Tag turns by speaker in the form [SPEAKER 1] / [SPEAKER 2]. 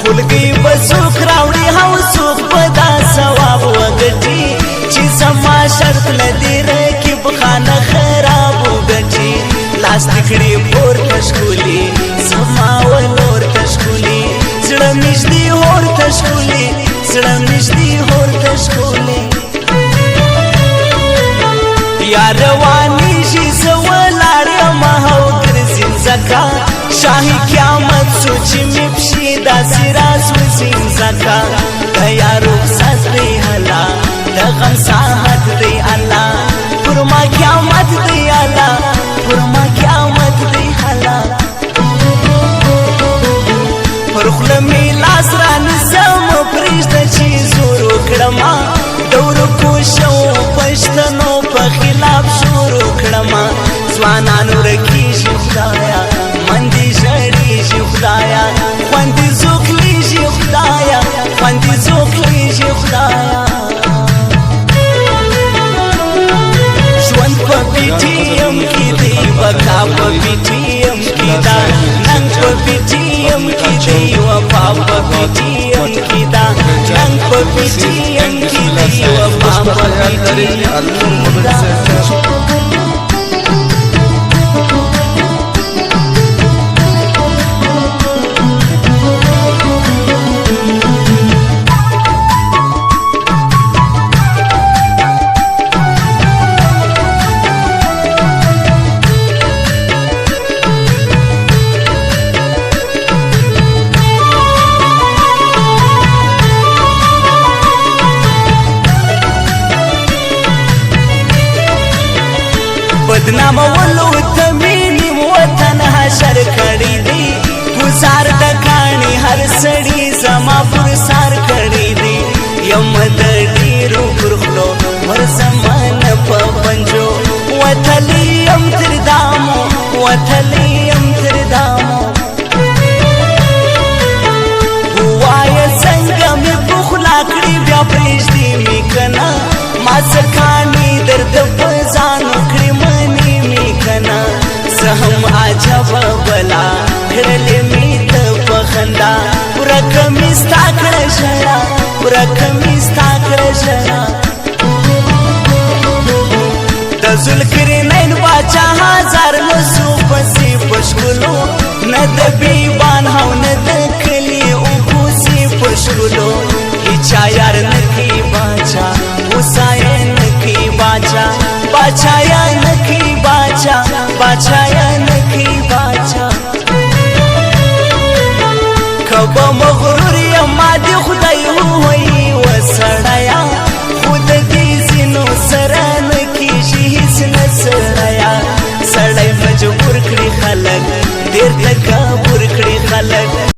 [SPEAKER 1] خلقی بسوک راوڑی ہاو سوک بدا ثواب وگٹی چی زما شرط لدی رکیب خانه خراب وگٹی لاس تکڑی پور تشکولی زما ولور تشکولی زڑم نشدی ہور تشکولی زڑم نشدی ہور تشکولی یا روانی شی سوالار ماهو گرزین زکا شاہی قیامت سوچی مپشی دا سراز وزین زکا دیا رخصت دی حلا دا غم ساحت دی اللہ پرما قیامت دی اللہ پرما قیامت دی حلا پرخل میلاس ران سم پریشت چی زورو کڑما دور کوشو پشتنو پا خلاف شورو کڑما زوانانو رکیشی خدایا مندی جڑیشی خدایا خوندی زوکلیشی خدایا خوندی زوکلیشی خدایا ژوند په پیټیم کې دی وکا په پیټیم کې دا نن په پیټیم کې دی وفا په پیټیم کې دا نن په پیټیم کې دی وفا په پیټیم کې دا بدنام ولو تمینی وطن حشر کڑی دی گزار دکانی ہر سڑی زما پرسار کڑی دی یم دڑیرو پرخلو ور زمان پا پنجو وطلیم تر دامو وطلیم تر دامو گوایا سنگم بخلا کڑی بیا پریش دی می کنا ما سکانی درد پزانو کڑی منی می کنا زهم عجب بلا کڑلی می تپخندا پورا کمیستا کڑ جڑا پورا کمیستا کڑ جڑا دزل کرنین باچا ہزار نسو پسی پشکلو ند بیبان ہاو ند کلی اوپوسی پشکلو ایچا یار نکی باچا حسائے نکی باچا باچا یا نکی باچا باچا یا نکی باچا کب مغرور یا مادی خدای ہوئی وسڑایا خود دی زینو سران کی شیس نسڑایا سڑائی مجبور کری خلق دیر تکا بور کری خلق